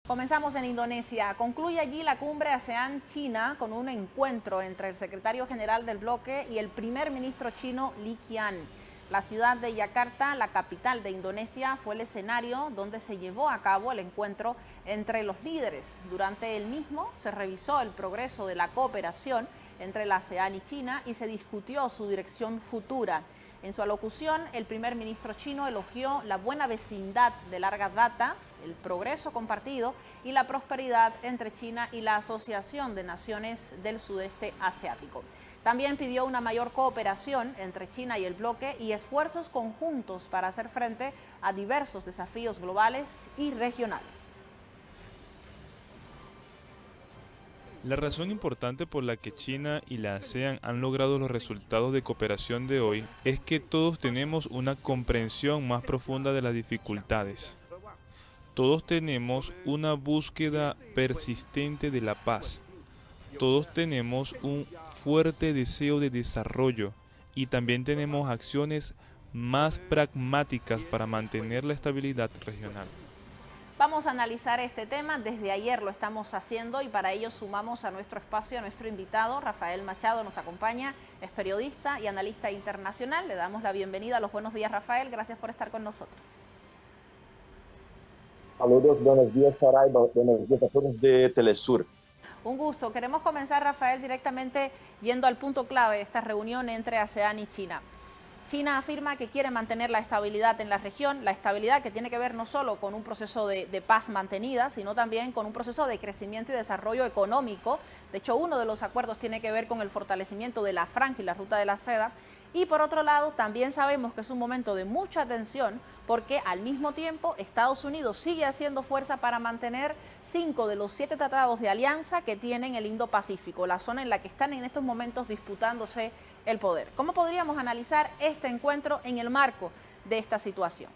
Comenzamos en Indonesia. Concluye allí la cumbre ASEAN-China con un encuentro entre el secretario general del bloque y el primer ministro chino Li Qian. La ciudad de Yakarta, la capital de Indonesia, fue el escenario donde se llevó a cabo el encuentro entre los líderes. Durante el mismo se revisó el progreso de la cooperación entre la ASEAN y China y se discutió su dirección futura. En su alocución, el primer ministro chino elogió la buena vecindad de larga data, el progreso compartido y la prosperidad entre China y la Asociación de Naciones del Sudeste Asiático. También pidió una mayor cooperación entre China y el bloque y esfuerzos conjuntos para hacer frente a diversos desafíos globales y regionales. La razón importante por la que China y la ASEAN han logrado los resultados de cooperación de hoy es que todos tenemos una comprensión más profunda de las dificultades. Todos tenemos una búsqueda persistente de la paz. Todos tenemos un fuerte deseo de desarrollo y también tenemos acciones más pragmáticas para mantener la estabilidad regional. Vamos a analizar este tema, desde ayer lo estamos haciendo y para ello sumamos a nuestro espacio a nuestro invitado, Rafael Machado nos acompaña, es periodista y analista internacional. Le damos la bienvenida a los buenos días, Rafael, gracias por estar con nosotros. Saludos, buenos días, Saray, buenos días a todos de Telesur. Un gusto. Queremos comenzar, Rafael, directamente yendo al punto clave de esta reunión entre ASEAN y China. China afirma que quiere mantener la estabilidad en la región, la estabilidad que tiene que ver no solo con un proceso de paz mantenida, sino también con un proceso de crecimiento y desarrollo económico. De hecho, uno de los acuerdos tiene que ver con el fortalecimiento de la franja y la ruta de la seda. Y por otro lado, también sabemos que es un momento de mucha tensión porque al mismo tiempo Estados Unidos sigue haciendo fuerza para mantener 5 de los 7 tratados de alianza que tienen el Indo-Pacífico, la zona en la que están en estos momentos disputándose el poder. ¿Cómo podríamos analizar este encuentro en el marco de esta situación?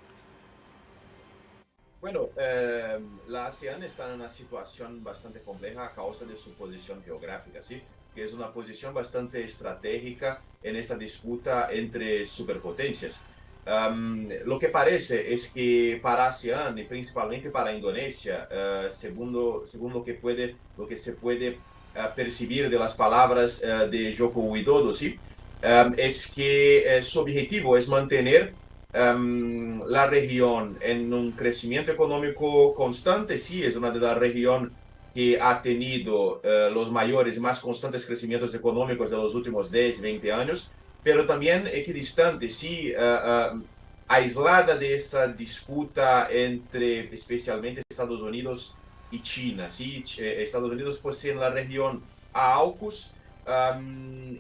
Bueno, la ASEAN está en una situación bastante compleja a causa de su posición geográfica, ¿sí? Que es una posición bastante estratégica en esta disputa entre superpotencias. Lo que parece es que para ASEAN y principalmente para Indonesia, según lo que se puede percibir de las palabras de Joko Widodo, ¿sí? Es que su objetivo es mantener la región en un crecimiento económico constante. Sí, es una de las regiones que ha tenido los mayores y más constantes crecimientos económicos de los últimos 10, 20 años, pero también equidistante, sí, aislada de esta disputa entre especialmente Estados Unidos y China. Sí, Estados Unidos posee en la región a AUKUS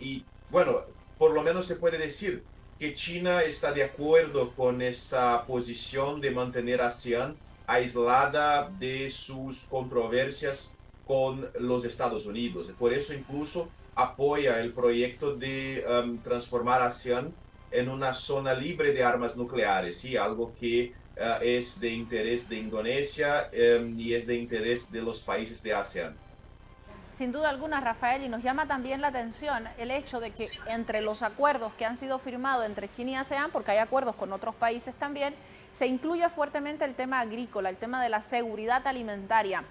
y bueno, por lo menos se puede decir que China está de acuerdo con esa posición de mantener a ASEAN aislada de sus controversias con los Estados Unidos. Por eso incluso apoya el proyecto de transformar a ASEAN en una zona libre de armas nucleares, ¿sí? Algo que es de interés de Indonesia y es de interés de los países de ASEAN. Sin duda alguna, Rafael, y nos llama también la atención el hecho de que entre los acuerdos que han sido firmados entre China y ASEAN, porque hay acuerdos con otros países también, se incluye fuertemente el tema agrícola, el tema de la seguridad alimentaria.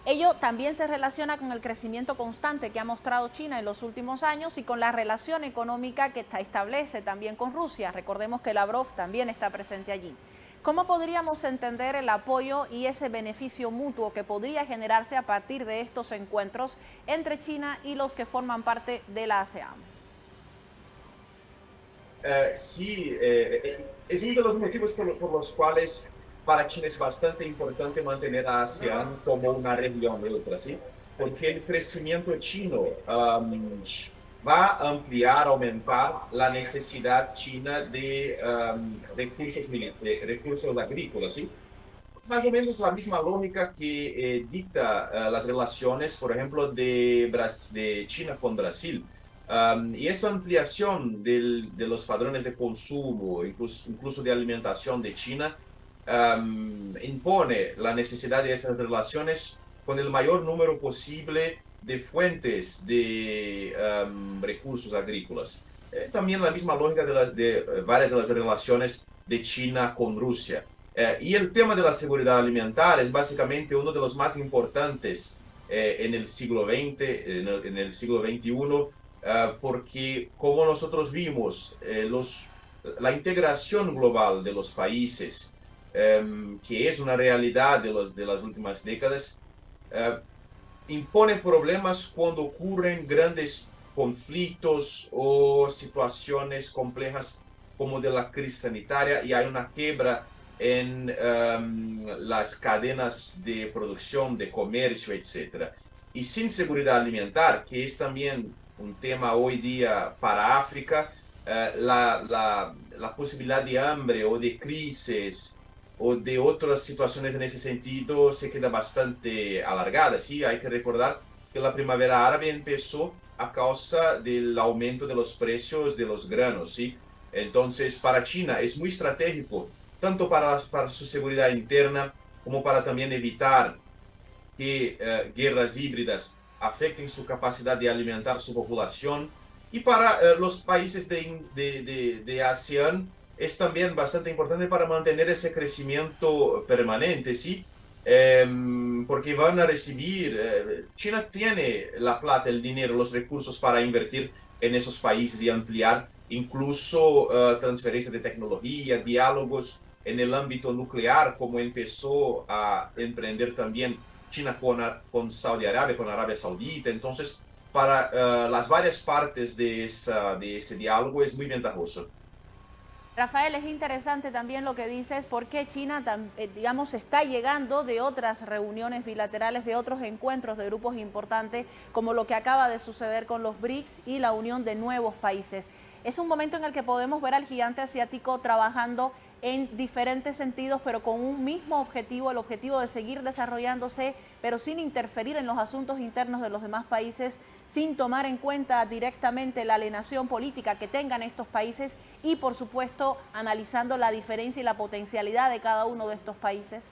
Ello también se relaciona con el crecimiento constante que ha mostrado China en los últimos años y con la relación económica que establece también con Rusia. Recordemos que Lavrov también está presente allí. ¿Cómo podríamos entender el apoyo y ese beneficio mutuo que podría generarse a partir de estos encuentros entre China y los que forman parte de la ASEAN? Sí, es uno de los motivos por los cuales para China es bastante importante mantener a ASEAN como una región neutra, ¿sí? Porque el crecimiento chino va a ampliar, aumentar la necesidad china de recursos agrícolas, ¿sí? Más o menos la misma lógica que dicta las relaciones, por ejemplo, de China con Brasil. Y esa ampliación de los padrones de consumo, incluso de alimentación de China, impone la necesidad de esas relaciones con el mayor número posible de fuentes de recursos agrícolas. También la misma lógica de varias de las relaciones de China con Rusia. Y el tema de la seguridad alimentaria es básicamente uno de los más importantes en el siglo XX, en el siglo XXI, porque como nosotros vimos, la integración global de los países, que es una realidad de las últimas décadas, impone problemas cuando ocurren grandes conflictos o situaciones complejas como de la crisis sanitaria y hay una quiebra en las cadenas de producción, de comercio, etc. Y sin seguridad alimentaria, que es también un tema hoy día para África, la posibilidad de hambre o de crisis o de otras situaciones en ese sentido se queda bastante alargada. Sí, hay que recordar que la primavera árabe empezó a causa del aumento de los precios de los granos. ¿Sí? Entonces, para China es muy estratégico, tanto para su seguridad interna como para también evitar que guerras híbridas afecten su capacidad de alimentar su población. Y para los países de ASEAN es también bastante importante para mantener ese crecimiento permanente, ¿sí? Porque van a recibir, China tiene la plata, el dinero, los recursos para invertir en esos países y ampliar incluso transferencia de tecnología, diálogos en el ámbito nuclear, como empezó a emprender también China con Saudi Arabia, con Arabia Saudita. Entonces, para las varias partes de ese diálogo es muy ventajoso. Rafael, es interesante también lo que dices, porque China, digamos, está llegando de otras reuniones bilaterales, de otros encuentros de grupos importantes, como lo que acaba de suceder con los BRICS y la unión de nuevos países. Es un momento en el que podemos ver al gigante asiático trabajando en diferentes sentidos, pero con un mismo objetivo, el objetivo de seguir desarrollándose, pero sin interferir en los asuntos internos de los demás países, sin tomar en cuenta directamente la alienación política que tengan estos países y, por supuesto, analizando la diferencia y la potencialidad de cada uno de estos países?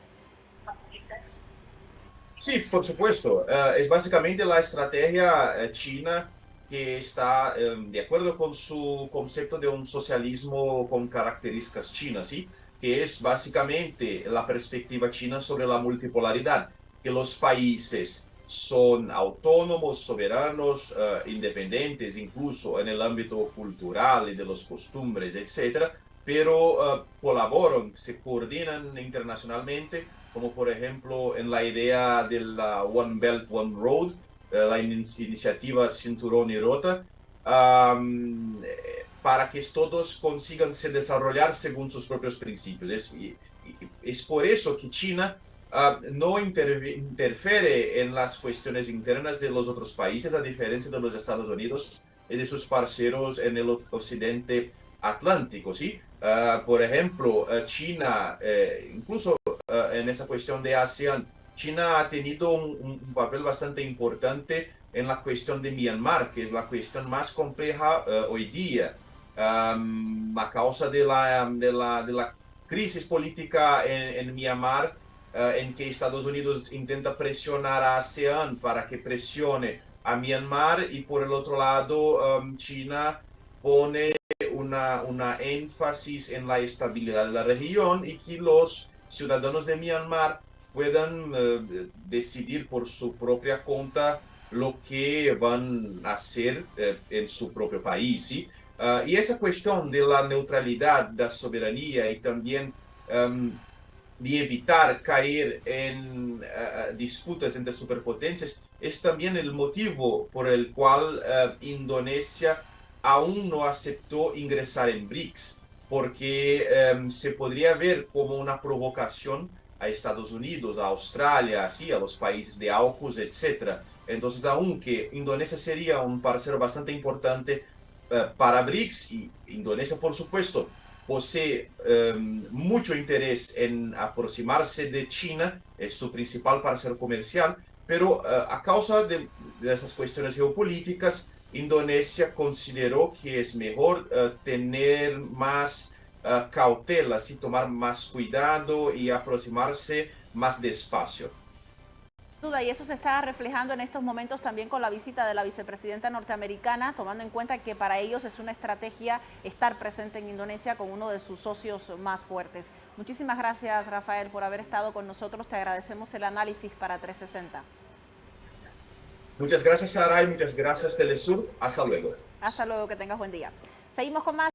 Sí, por supuesto. Es básicamente la estrategia china que está de acuerdo con su concepto de un socialismo con características chinas, ¿sí? Que es básicamente la perspectiva china sobre la multipolaridad, que los países son autónomos, soberanos, independientes, incluso en el ámbito cultural y de las costumbres, etcétera, pero colaboran, se coordinan internacionalmente, como por ejemplo en la idea de la One Belt, One Road, la iniciativa Cinturón y Rota, para que todos consigan se desarrollar según sus propios principios. Es por eso que China no interfiere en las cuestiones internas de los otros países, a diferencia de los Estados Unidos y de sus parceros en el occidente atlántico, ¿sí? Por ejemplo, China, incluso en esa cuestión de ASEAN, China ha tenido un papel bastante importante en la cuestión de Myanmar, que es la cuestión más compleja hoy día, a causa de la crisis política en Myanmar, en que Estados Unidos intenta presionar a ASEAN para que presione a Myanmar y por el otro lado China pone una énfasis en la estabilidad de la región y que los ciudadanos de Myanmar puedan decidir por su propia cuenta lo que van a hacer en su propio país. ¿Sí? Y esa cuestión de la neutralidad, de la soberanía y también de evitar caer en disputas entre superpotencias es también el motivo por el cual Indonesia aún no aceptó ingresar en BRICS, porque se podría ver como una provocación a Estados Unidos, a Australia, así, a los países de AUKUS, etc. Entonces, aunque Indonesia sería un parcero bastante importante para BRICS, y Indonesia, por supuesto, posee mucho interés en aproximarse de China, es su principal parcero comercial, pero a causa de esas cuestiones geopolíticas, Indonesia consideró que es mejor tener más cautelas y tomar más cuidado y aproximarse más despacio. Y eso se está reflejando en estos momentos también con la visita de la vicepresidenta norteamericana, tomando en cuenta que para ellos es una estrategia estar presente en Indonesia con uno de sus socios más fuertes. Muchísimas gracias, Rafael, por haber estado con nosotros. Te agradecemos el análisis para 360. Muchas gracias, Saray. Muchas gracias, Telesur. Hasta luego. Hasta luego, que tengas buen día. Seguimos con más.